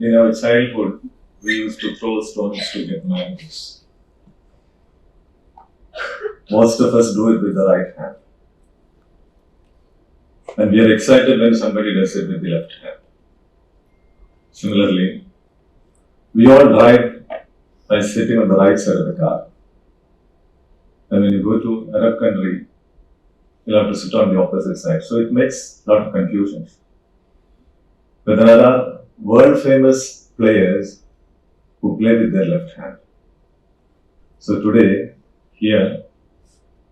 In our childhood, we used to throw stones to get mangoes. Most of us do it with the right hand. And we are excited when somebody does it with the left hand. Similarly, we all drive by sitting on the right side of the car. And when you go to Arab country, you'll have to sit on the opposite side. So it makes a lot of confusion. But there are world famous players who play with their left hand. So today, here,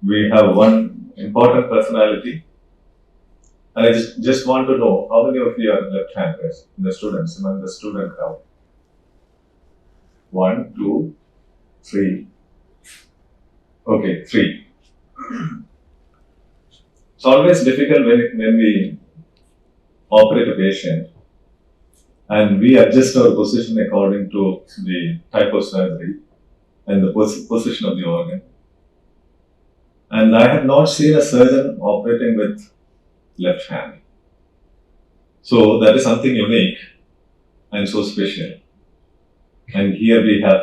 we have one important personality. And I just want to know how many of you are left-handers in the students, among the student crowd? 1, 2, 3. Okay, 3. It's always difficult when we operate a patient and we adjust our position according to the type of surgery and the position of the organ. And I have not seen a surgeon operating with left hand. So that is something unique and so special. And here we have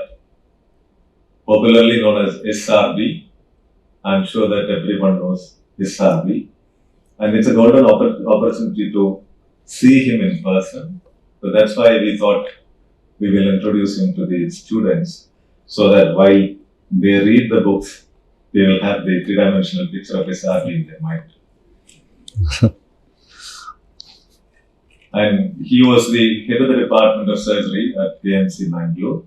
popularly known as SRB. I'm sure that everyone knows SRB. And it's a golden opportunity to see him in person. So that's why we thought we will introduce him to the students so that while they read the books, they will have the three-dimensional picture of SRB in their mind. And he was the head of the Department of Surgery at KMC Bangalore.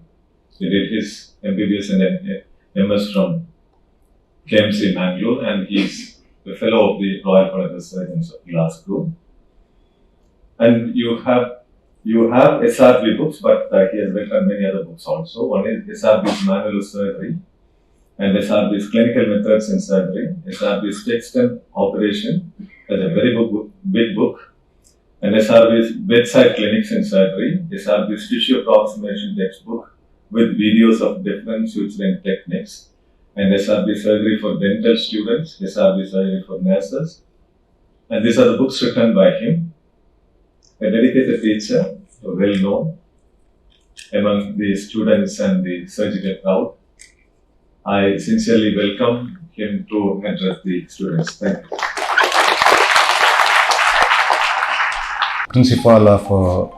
He did his MBBS and MS from KMC Bangalore, and he's a fellow of the Royal College of Surgeons of Glasgow. And you have SRB books, but he has written many other books also. One is SRB's Manual of Surgery, and SRB's Clinical Methods in Surgery, SRB's Text and Operation. That's a very big book. And SRB's Bedside Clinics in Surgery, SRB's Tissue Approximation Textbook with videos of different suturing techniques, and SRB Surgery for Dental Students, SRB Surgery for Nurses. And these are the books written by him. A dedicated teacher, well known among the students and the surgical crowd. I sincerely welcome him to address the students. Thank you. Principal of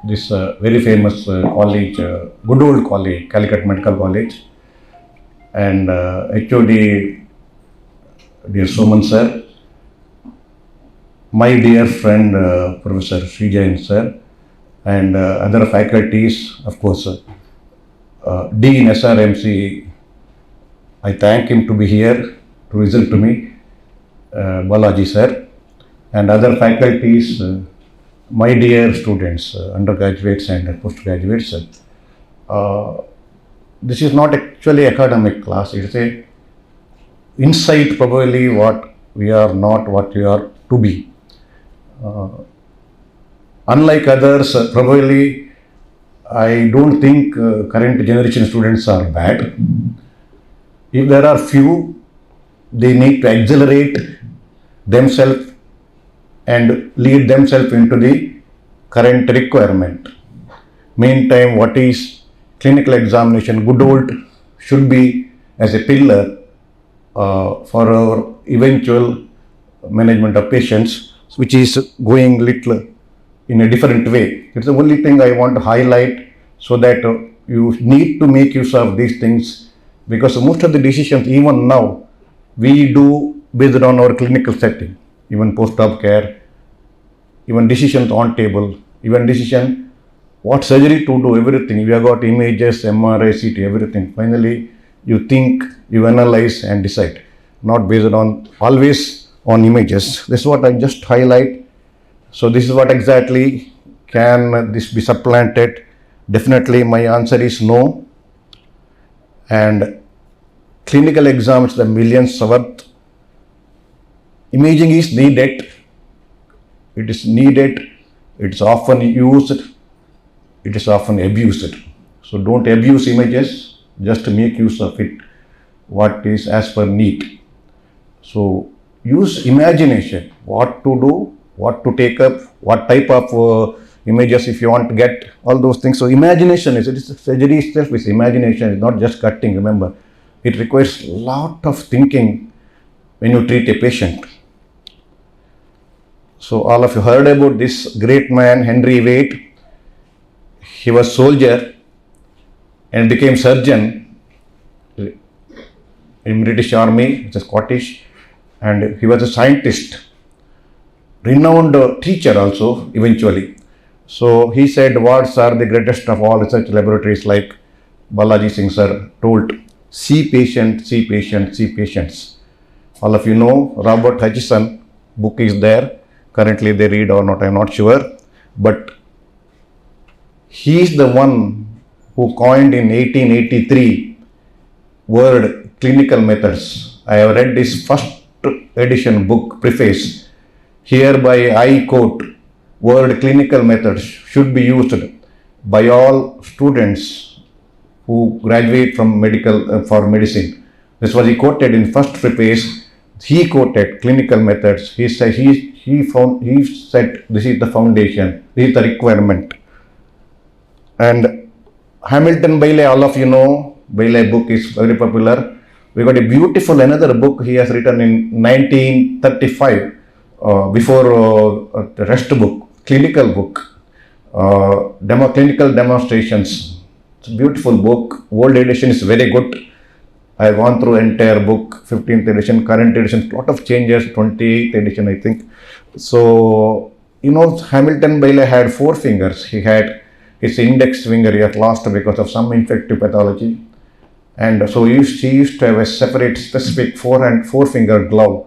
this very famous college, good old college, Calicut Medical College, and HOD, dear Soman sir, my dear friend Professor Sreejayan sir, and other faculties, of course, Dean SRMC, I thank him to be here to listen to me, Balaji sir, and other faculties, my dear students, undergraduates and postgraduates. This is not actually academic class, it's a insight probably what we are not, what we are to be. Unlike others, probably I don't think current generation students are bad. If there are few, they need to accelerate themselves and lead themselves into the current requirement. Meantime, what is clinical examination, good old, should be as a pillar for our eventual management of patients, which is going little in a different way. It's the only thing I want to highlight, so that you need to make use of these things, because most of the decisions, even now, we do based on our clinical setting, even post-op care, even decisions on table, even decision what surgery to do, everything. You have got images, MRI, CT, everything. Finally, you think, you analyze and decide, not based on always on images. This is what I just highlight. So this is what exactly can this be supplanted? Definitely my answer is no. And clinical exams, the millions worth. Imaging is needed. It is needed. It's often used. It is often abused. So don't abuse images. Just make use of it. What is as per need. So use imagination. What to do, what to take up, what type of images if you want to get all those things. So imagination is, it is surgery itself is imagination, it's not just cutting, remember. It requires a lot of thinking when you treat a patient. So all of you heard about this great man, Henry Waite. He was soldier and became surgeon in British Army, it's a Scottish, and he was a scientist, renowned teacher also eventually. So he said, words are the greatest of all research laboratories, like Balaji Singh sir told, see patient, see patient, see patients. All of you know Robert Hutchison book is there. Currently they read or not, I'm not sure. But he is the one who coined in 1883 word clinical methods. I have read his first edition book, preface. Hereby I quote, word clinical methods should be used by all students who graduate from medical for medicine. This was he quoted in first preface. He quoted clinical methods. He said he said this is the foundation, this is the requirement. And Hamilton Bailey, all of you know, Bailey book is very popular. We got a beautiful another book he has written in 1935 before the rest book, clinical book, clinical demonstrations. It's a beautiful book. Old edition is very good. I have gone through entire book, 15th edition, current edition, lot of changes, 28th edition, I think. So, you know, Hamilton Bailey had 4 fingers. He had his index finger he had lost because of some infective pathology. And so he used to have a separate specific 4-finger glove.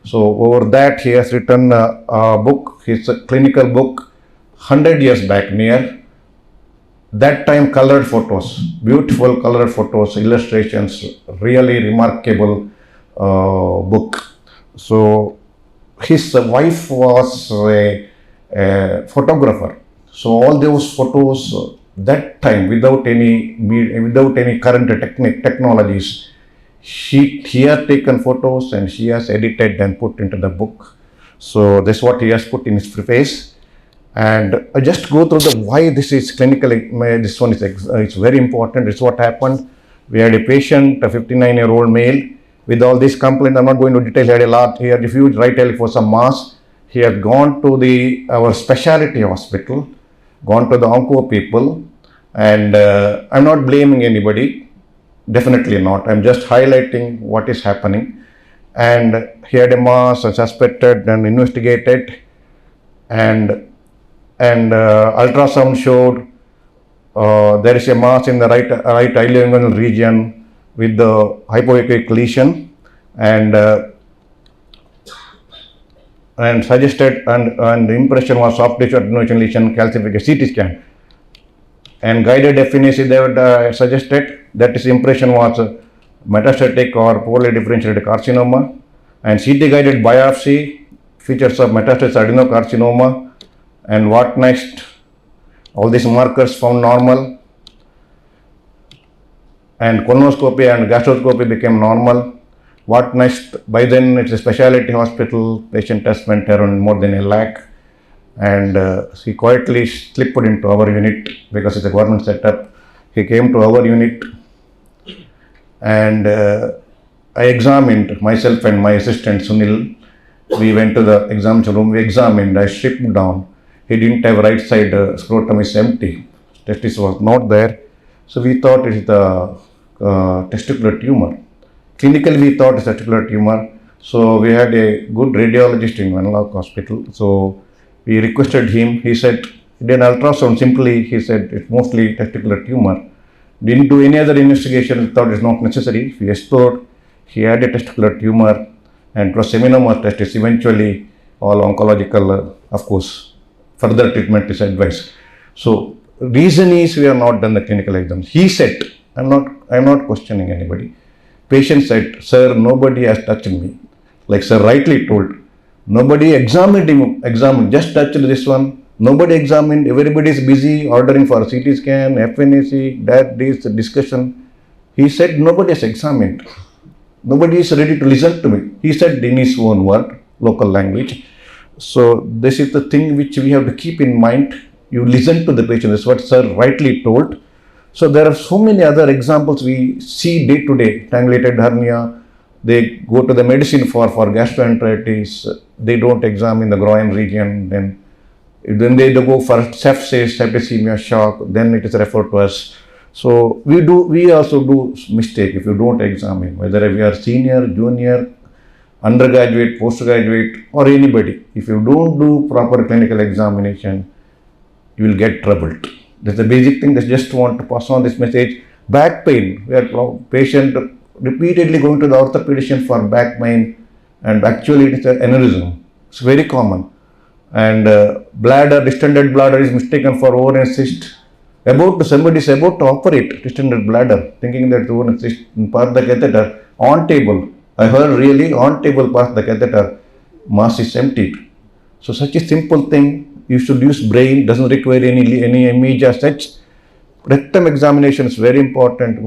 So over that he has written a book, his clinical book, 100 years back near. That time colored photos, beautiful colored photos, illustrations, really remarkable book. So his wife was a photographer. So all those photos that time without any current technologies, he has taken photos and she has edited and put into the book. So that's what he has put in his preface. And I just go through the why this is clinical. This one is it's very important. It's what happened. We had a patient, a 59-year-old male, with all these complaints. I'm not going to detail. He had a lot. He had refused right early for some mass. He had gone to our specialty hospital, gone to the onco people, and I'm not blaming anybody. Definitely not. I'm just highlighting what is happening. And he had a mass, suspected and investigated, and ultrasound showed there is a mass in the right ilioinguinal region with the hypoechoic lesion, and suggested and the impression was soft tissue attenuation lesion calcification CT scan, and guided FNAC they would suggested that his impression was metastatic or poorly differentiated carcinoma, and CT guided biopsy features of metastatic adenocarcinoma. And what next? All these markers found normal, and colonoscopy and gastroscopy became normal. What next? By then it's a specialty hospital. Patient test went around more than 1 lakh, and he quietly slipped into our unit because it's a government setup. He came to our unit, and I examined myself and my assistant Sunil. We went to the examination room. We examined. I stripped down. He didn't have right side scrotum is empty. Testis was not there. So we thought it is the testicular tumor. Clinically we thought it's a testicular tumor. So we had a good radiologist in Venlock Hospital. So we requested him. He said, he did an ultrasound simply. He said it's mostly testicular tumor. Didn't do any other investigation. Thought it's not necessary. We explored. He had a testicular tumor and it was seminoma testis. Eventually all oncological, of course, further treatment is advised. So reason is we have not done the clinical exams. He said, I'm not questioning anybody. Patient said, sir, nobody has touched me. Like sir rightly told, nobody examined him, just touched this one. Nobody examined, everybody is busy ordering for CT scan, FNAC, this discussion. He said nobody has examined. Nobody is ready to listen to me. He said in his own word, local language. So this is the thing which we have to keep in mind. You listen to the patient. That's what sir rightly told. So there are so many other examples we see day to day. Tangulated hernia, they go to the medicine for gastroenteritis, they don't examine the groin region, then they go for sepsis, septicemia, shock, then it is referred to us. So we also do mistake if you don't examine, whether we are senior, junior, undergraduate, postgraduate, or anybody. If you don't do proper clinical examination, you will get troubled. That's the basic thing. I just want to pass on this message. Back pain, where patient repeatedly going to the orthopedician for back pain, and actually it is an aneurysm. It's very common. And bladder, distended bladder is mistaken for ovarian cyst. Somebody is about to operate distended bladder, thinking that ovarian cyst, pass the catheter on table. I heard really on table pass the catheter, mass is emptied. So such a simple thing, you should use brain, doesn't require any image as such. Rectum examination is very important.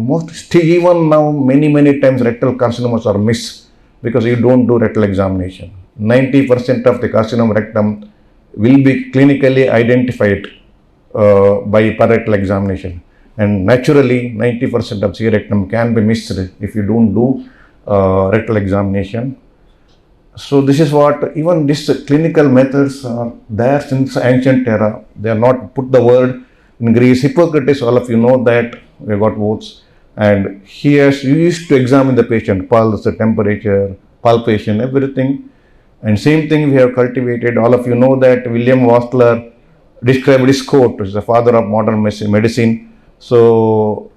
Even now, many times rectal carcinomas are missed because you don't do rectal examination. 90% of the carcinoma rectum will be clinically identified by rectal examination, and naturally 90% of C rectum can be missed if you don't do rectal examination. So this is what, even these clinical methods are there since ancient era. They are not put the word in Greece. Hippocrates, all of you know that, we got votes, and he used to examine the patient, pulse, temperature, palpation, everything. And same thing we have cultivated. All of you know that William Wassler described his quote, is the father of modern medicine. So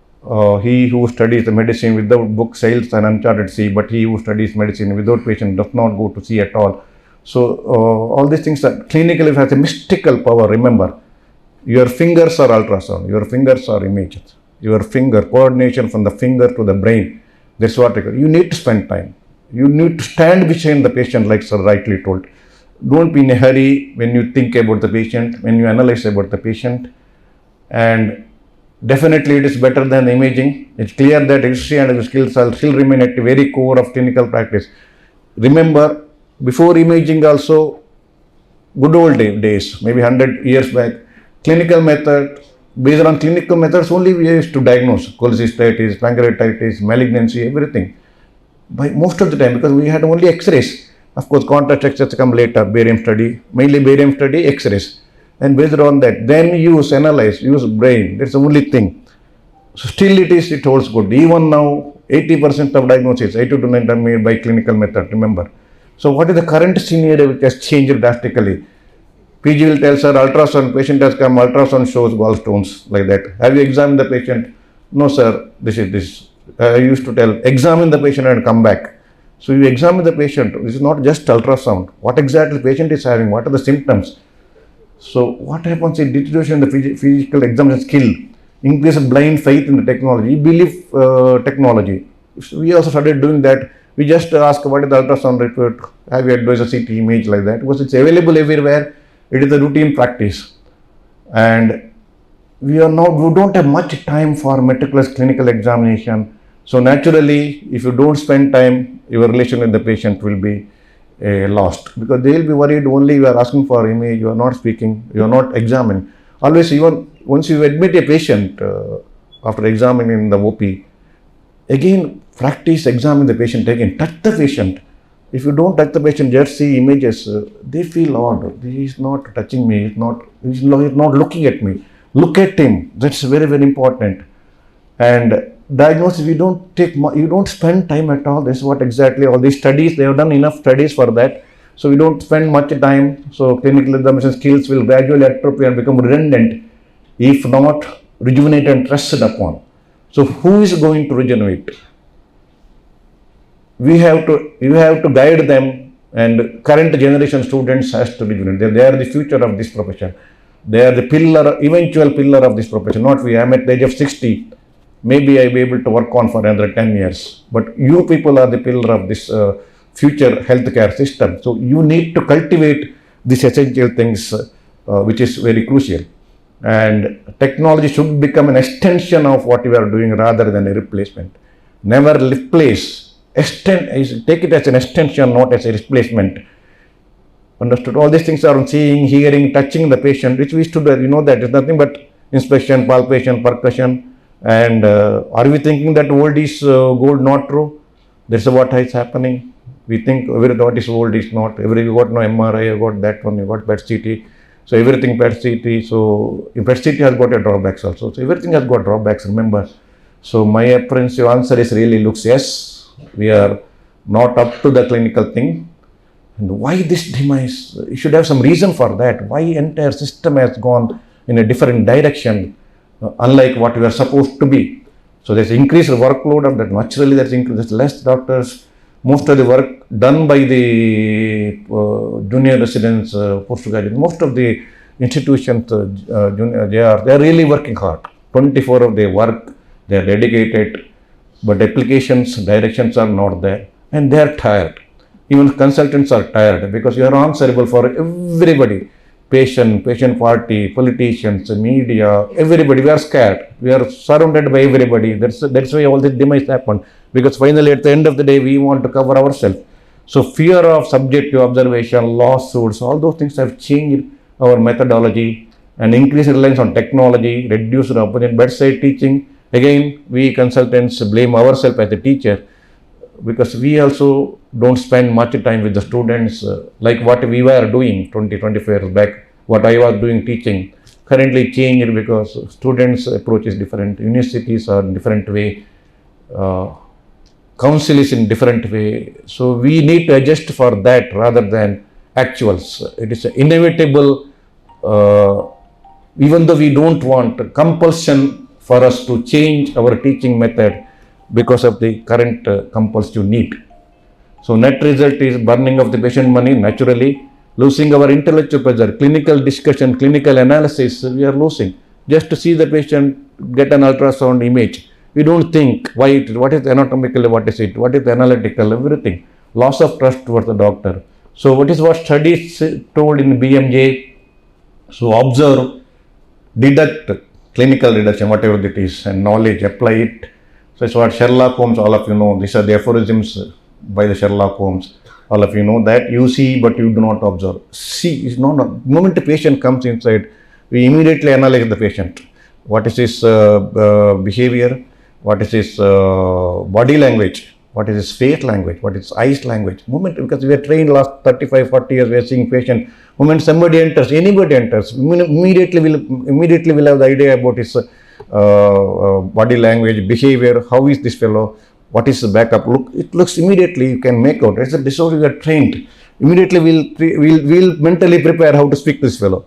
he who studies the medicine without book sails an uncharted sea, but he who studies medicine without patient does not go to sea at all. So all these things are clinically has a mystical power. Remember, your fingers are ultrasound, your fingers are images, your finger coordination from the finger to the brain. That's what you need to spend time. You need to stand beside the patient, like sir rightly told. Don't be in a hurry when you think about the patient, when you analyze about the patient. And definitely it is better than imaging. It's clear that history and skills will still remain at the very core of clinical practice. Remember, before imaging also, good old days, maybe 100 years back, clinical method, based on clinical methods only we used to diagnose cholecystitis, pancreatitis, malignancy, everything. By most of the time, because we had only X-rays. Of course, contrast X-rays come later, barium study, mainly barium study, X-rays. And based on that, then analyze, use brain. That's the only thing. So still it holds good. Even now, 80% of diagnosis, 80 to 90% are made by clinical method, remember. So what is the current scenario which has changed drastically? PG will tell, sir, ultrasound, patient has come, ultrasound shows gallstones, like that. Have you examined the patient? No, sir, this is this. I used to tell, examine the patient and come back. So you examine the patient. This is not just ultrasound. What exactly the patient is having? What are the symptoms? So what happens in deterioration in the physical examination skill? Increase of blind faith in the technology. Believe technology. So we also started doing that. We just ask what is the ultrasound report? Have you advised a CT image, like that? Because it's available everywhere. It is a routine practice. And we don't have much time for meticulous clinical examination. So naturally, if you don't spend time, your relation with the patient will be lost, because they will be worried only you are asking for image, you are not speaking, you are not examining. Always, even once you admit a patient after examining the OP, again practice examine the patient again, touch the patient. If you don't touch the patient, just see images, they feel odd. He is not touching me, he's not looking at me. Look at him. That's very important. And diagnosis, you don't spend time at all. This is what exactly all these studies, they have done enough studies for that. So we don't spend much time. So clinical examination skills will gradually atrophy and become redundant if not rejuvenated and trusted upon. So who is going to regenerate? You have to guide them, and current generation students has to regenerate. They are the future of this profession. They are the eventual pillar of this profession. Not we. I am at the age of 60. Maybe I will be able to work on for another 10 years. But you people are the pillar of this future healthcare system. So you need to cultivate these essential things, which is very crucial. And technology should become an extension of what we are doing rather than a replacement. Never replace. Take it as an extension, not as a replacement. Understood? All these things are seeing, hearing, touching the patient, which we used to do. You know that it's nothing but inspection, palpation, percussion. And are we thinking that old is gold? Not true. That's what is happening. We think what is old is not. You got no MRI, you got that one, you got PET CT. So everything PET CT. So PET CT has got a drawbacks also. So everything has got drawbacks, remember. So my apprehensive answer is really looks yes, we are not up to the clinical thing. And why this demise? You should have some reason for that. Why entire system has gone in a different direction, unlike what we are supposed to be. So there's increased workload, and that naturally there's less doctors. Most of the work done by the junior residents, postgraduates, most of the institutions, they are really working hard. 24 of their work, they are dedicated, but applications, directions are not there, and they are tired. Even consultants are tired because you are answerable for everybody. Patient party, politicians, media, everybody. We are scared. We are surrounded by everybody. That's why all this demise happened. Because finally, at the end of the day, we want to cover ourselves. So fear of subjective observation, lawsuits, all those things have changed our methodology and increased reliance on technology, reduced our bedside teaching. Again, we consultants blame ourselves as a teacher because we also don't spend much time with the students like what we were doing 20-25 years back, what I was doing teaching. Currently changed because students' approach is different, universities are in different way, council is in different way. So we need to adjust for that rather than actuals. It is inevitable, even though we don't want compulsion for us to change our teaching method because of the current compulsive need. So net result is burning of the patient money naturally, losing our intellectual pressure, clinical discussion, clinical analysis, we are losing. Just to see the patient get an ultrasound image. We don't think what is anatomical, what is it, what is analytical, everything. Loss of trust towards the doctor. So what studies told in BMJ? So observe, deduct, clinical deduction, whatever it is, and knowledge, apply it. So it's what Sherlock Holmes, all of you know, these are the aphorisms by the Sherlock Holmes. All of you know that you see but you do not observe. See is not, the moment the patient comes inside, we immediately analyze the patient. What is his behavior? What is his body language? What is his face language? What is eyes language? Moment, because we are trained last 35, 40 years, we are seeing patient. Moment somebody enters, anybody enters, immediately we'll have the idea about his body language, behavior, how is this fellow, what is the backup look. It looks immediately, you can make out. It's a disorder, we are trained. Immediately we'll mentally prepare how to speak this fellow.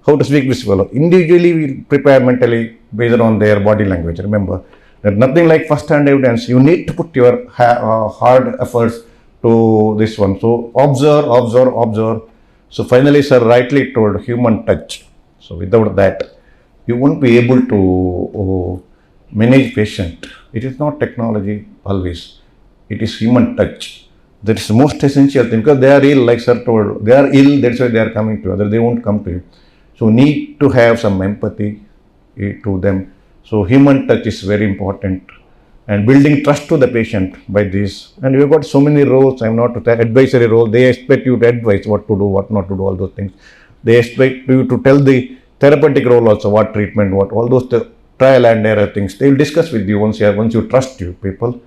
Individually we'll prepare mentally based on their body language. Remember, there's nothing like first-hand evidence. You need to put your hard efforts to this one. So observe. So finally, sir rightly told, human touch. So without that, you won't be able to manage patient. It is not technology always. It is human touch. That is the most essential thing, because they are ill, like sir told. They are ill, that's why they are coming to you. Otherwise they won't come to you. So need to have some empathy to them. So human touch is very important, and building trust to the patient by this. And we have got so many roles. I am not the advisory role. They expect you to advise what to do, what not to do, all those things. They expect you to tell the therapeutic role also, what treatment, what all those trial and error things. They will discuss with you once you trust you people.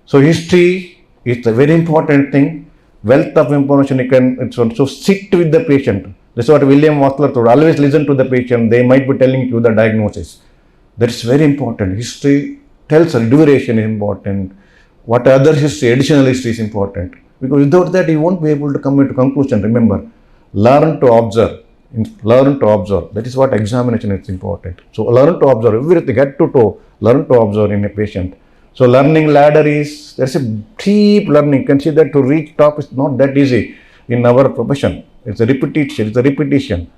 So history is a very important thing. Wealth of information you can. So sit with the patient. That's what William Wassler told. Always listen to the patient. They might be telling you the diagnosis. That is very important. History tells us, duration is important. What other history, additional history is important. Because without that, you won't be able to come to conclusion. Remember, learn to observe. That is what examination is important. So learn to observe everything, head to toe. Learn to observe in a patient. So learning ladder there's a deep learning. You can see that to reach top is not that easy in our profession. It's a repetition.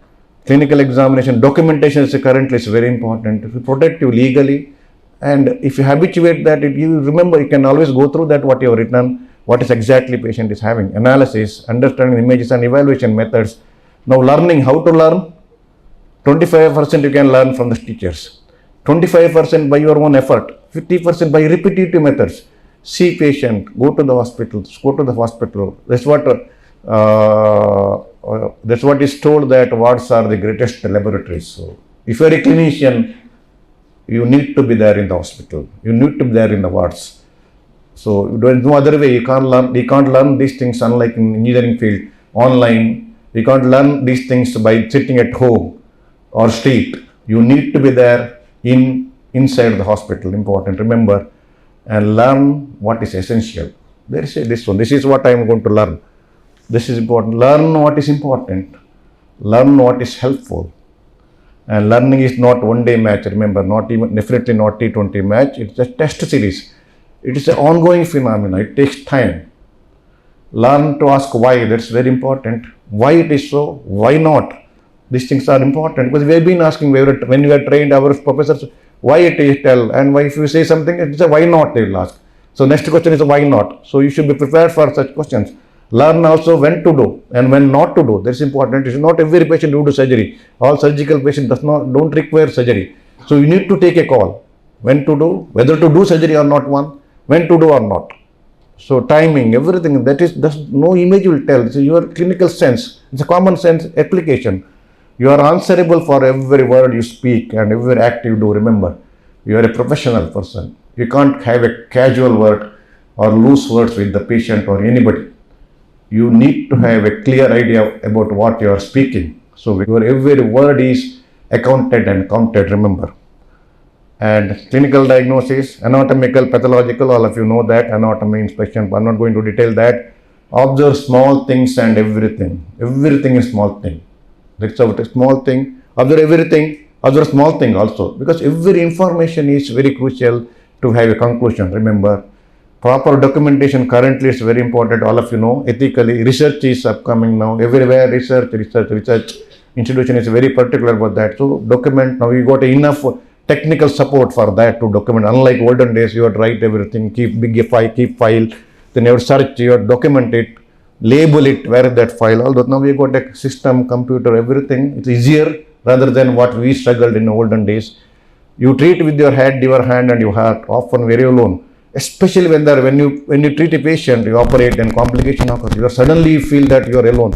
Clinical examination, documentation is currently very important. If you protect you legally, and if you habituate that, you remember, you can always go through that what you have written, what is exactly patient is having, analysis, understanding images and evaluation methods. Now learning how to learn, 25% you can learn from the teachers, 25% by your own effort, 50% by repetitive methods. See patient, go to the hospital. That's what That's what is told, that wards are the greatest laboratories. So if you are a clinician, you need to be there in the hospital. You need to be there in the wards. So there is no other way. You can't learn. You can't learn these things, unlike in engineering field, online. You can't learn these things by sitting at home or street. You need to be there inside the hospital. Important. Remember, and learn what is essential. There is this one. This is what I am going to learn. This is important. Learn what is important. Learn what is helpful. And learning is not one day match. Remember, not even definitely not T20 match. It's a test series. It is an ongoing phenomenon. It takes time. Learn to ask why. That's very important. Why it is so? Why not? These things are important because we have been asking when we are trained our professors why it is tell, and why if you say something it's a why not they will ask. So next question is why not. So you should be prepared for such questions. Learn also when to do and when not to do. That's important. It's not every patient who do surgery. All surgical patients don't require surgery. So you need to take a call when to do, whether to do surgery or not one, when to do or not. So timing, everything that is no image will tell. It's your clinical sense. It's a common sense application. You are answerable for every word you speak and every act you do. Remember, you are a professional person. You can't have a casual word or loose words with the patient or anybody. You need to have a clear idea about what you are speaking. So your every word is accounted and counted. Remember. And clinical diagnosis, anatomical, pathological, all of you know that, anatomy, inspection, I'm not going to detail that. Observe small things and everything. Everything is small thing. That's a small thing. Observe everything, observe small thing also. Because every information is very crucial to have a conclusion. Remember, proper documentation currently is very important. All of you know, ethically, research is upcoming now. Everywhere research. Institution is very particular about that. So document, now you got enough technical support for that to document. Unlike olden days, you have to write everything, keep file, then you have to search, you have to document it, label it, where is that file. Although now we got a system, computer, everything. It's easier rather than what we struggled in olden days. You treat with your head, your hand, and your heart, often very alone. Especially when you treat a patient, you operate and complication occurs. You suddenly feel that you are alone.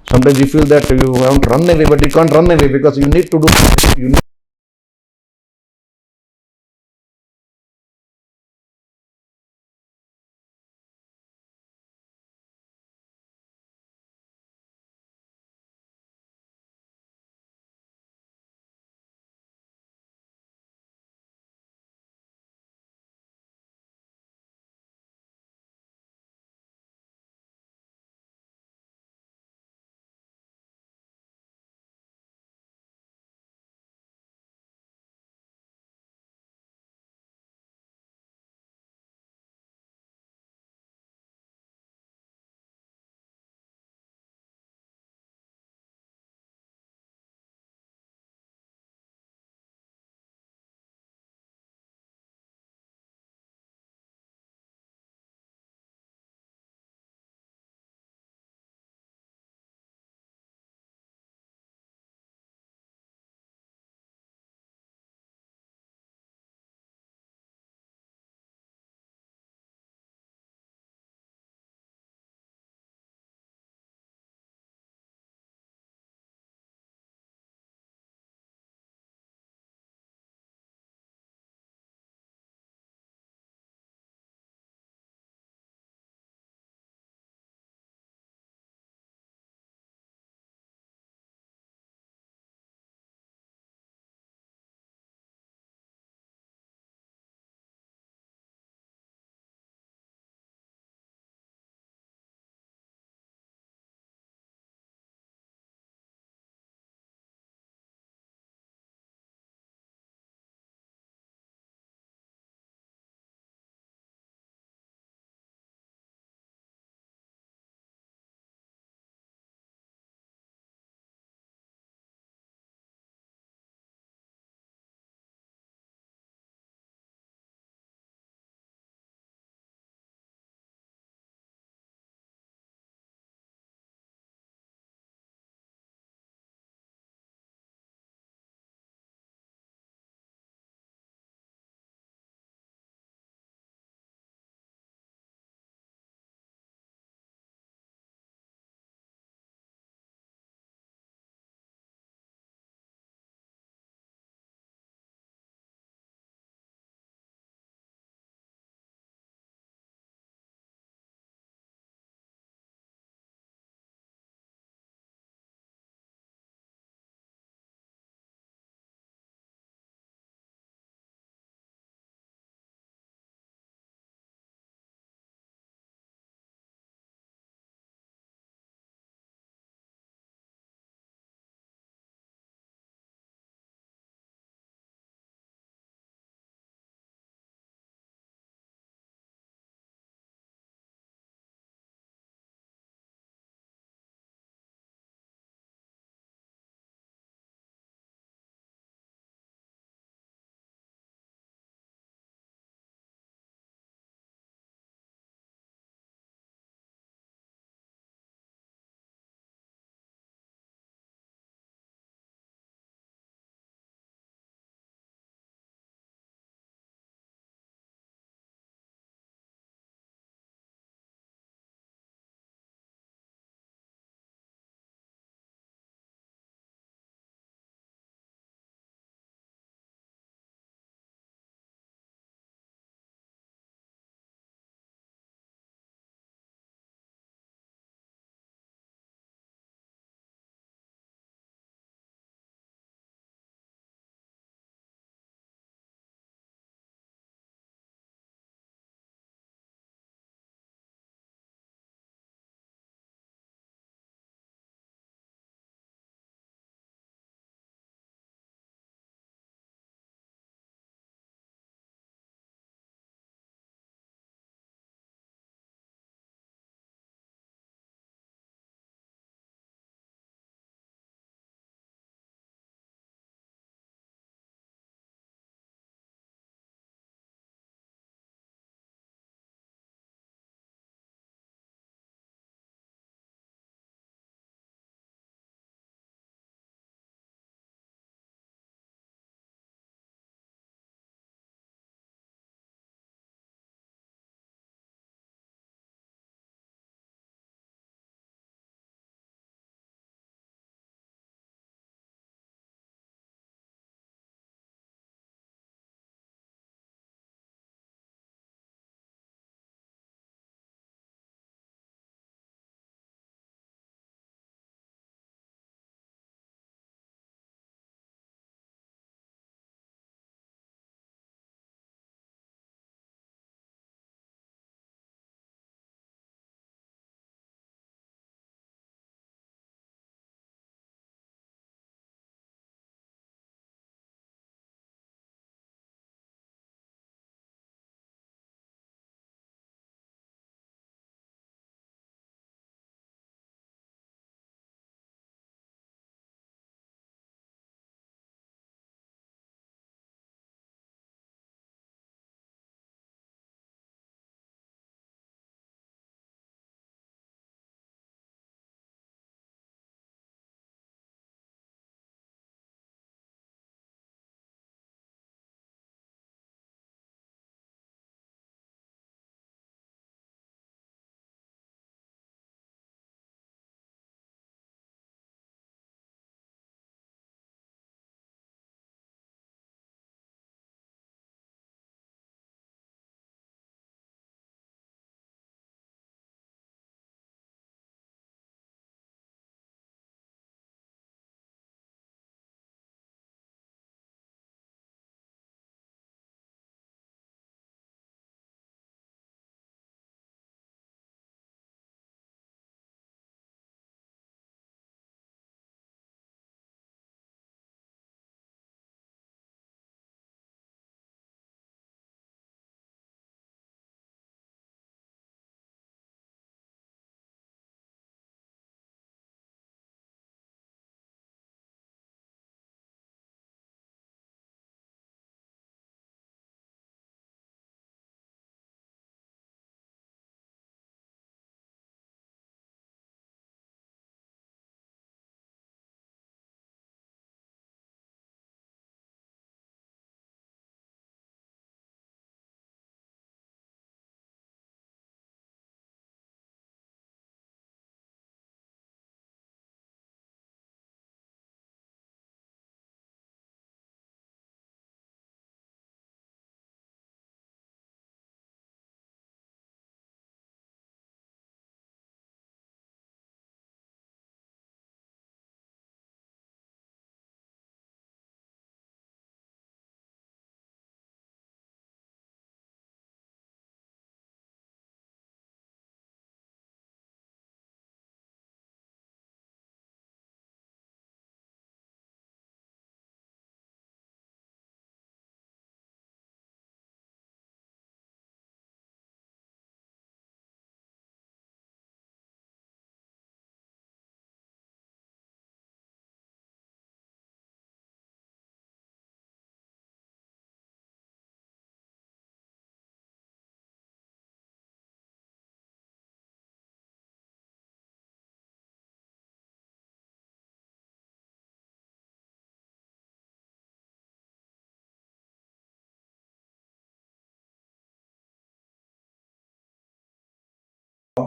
Sometimes you feel that you want to run away, but you can't run away because you need to do. You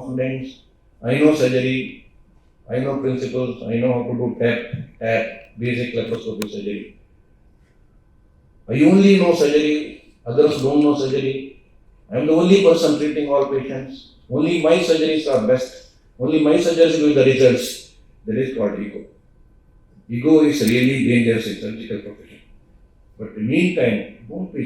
confidence. I know surgery, I know principles, I know how to do basic laparoscopy surgery. I only know surgery, others don't know surgery. I am the only person treating all patients. Only my surgeries are best. Only my surgeries give the results. That is called ego. Ego is really dangerous in surgical profession. But in the meantime, don't be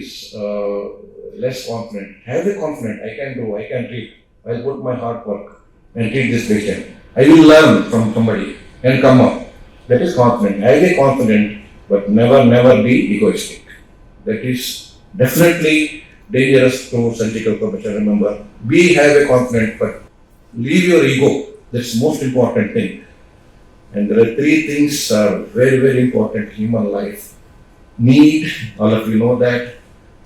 less confident. Have the confidence. I can do, I can treat. I'll put my hard work and treat this patient. I will learn from somebody and come up. That is confident. Have the confidence, but never be egoistic. That is definitely dangerous to surgical profession. Remember, have a confidence, but leave your ego. That's the most important thing. And there are three things are very important in human life. Need, all of you know that,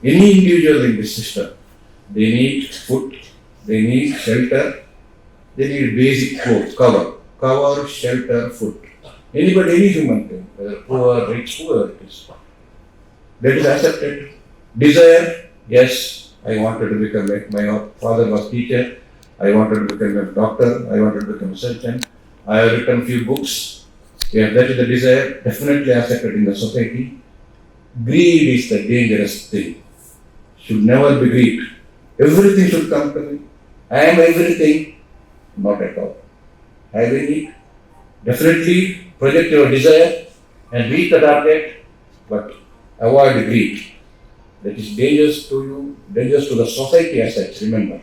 any individual in this system, they need food, they need shelter, they need basic clothes, cover, shelter, food. Anybody, any human being, whether poor, rich, whoever it is. That is accepted. Desire, yes, I wanted to become my father was teacher, I wanted to become a doctor, I wanted to become a surgeon. I have written few books. Yeah, that is the desire, definitely accepted in the society. Greed is the dangerous thing. Should never be greed. Everything should come to me. I am everything. Not at all. Have a need. Definitely project your desire and reach the target, but avoid greed. That is dangerous to you, dangerous to the society as such, remember.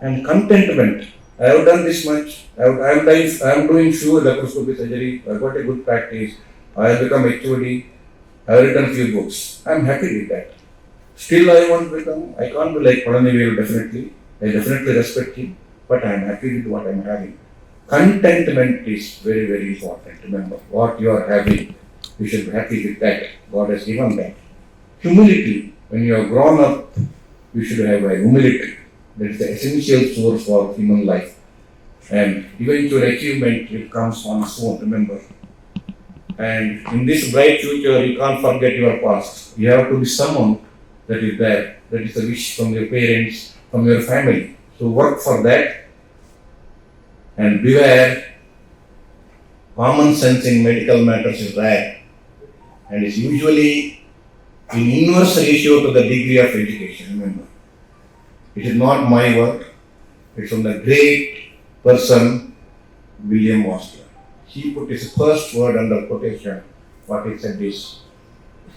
And contentment. I have done this much. I am doing few laparoscopy surgery. I got a good practice. I have become HOD. I have written few books. I am happy with that. Still I want to become, I can't be like Palanivel definitely. I definitely respect him, but I am happy with what I am having. Contentment is very important. Remember, what you are having, you should be happy with that. God has given that. Humility, when you are grown up, you should have a humility. That is the essential source for human life. And eventual achievement, it comes on its own, remember. And in this bright future, you can't forget your past. You have to be someone that is there. That is the wish from your parents, from your family. So work for that. And beware, common sense in medical matters is rare. And is usually in inverse ratio to the degree of education, remember. It is not my work. It's from the great person, William Osler. He put his first word under quotation. What he said is,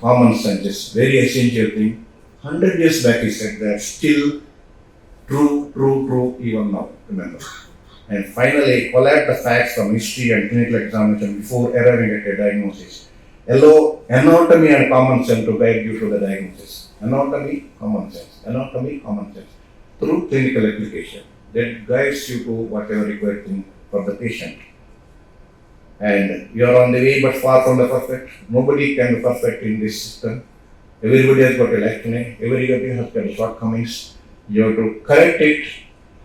common sense is very essential thing. 100 years back he said that, still true even now, remember. And finally, collect the facts from history and clinical examination before arriving at a diagnosis. Allow anatomy and common sense to guide you to the diagnosis. Anatomy, common sense. Anatomy, common sense. Through clinical application. That guides you to whatever required thing for the patient. And you are on the way but far from the perfect. Nobody can be perfect in this system. Everybody has got a lacunae. Everybody has got shortcomings. You have to correct it,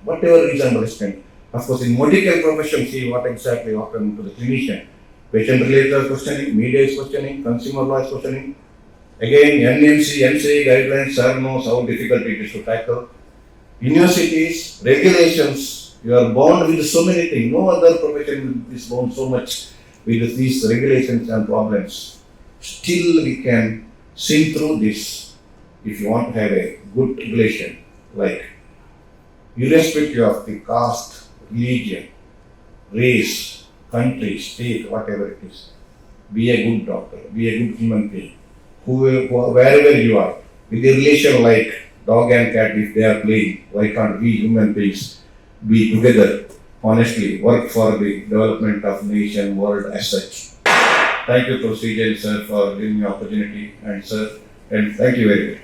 whatever reasonable extent. Of course, in medical profession, see what exactly happened to the clinician. Patient related questioning, media is questioning, consumer law is questioning. Again, NMC, MCA guidelines, sir knows how difficult it is to tackle. Universities, regulations, you are bound with so many things. No other profession is bound so much with these regulations and problems. Still, we can see through this if you want to have a good relation, like irrespective of the caste, religion, race, country, state, whatever it is. Be a good doctor, be a good human being. Wherever you are, with a relation like dog and cat, if they are playing, why can't we human beings be together, honestly, work for the development of nation, world as such. Thank you to Sreejayan sir for giving me opportunity, and sir, and thank you very much.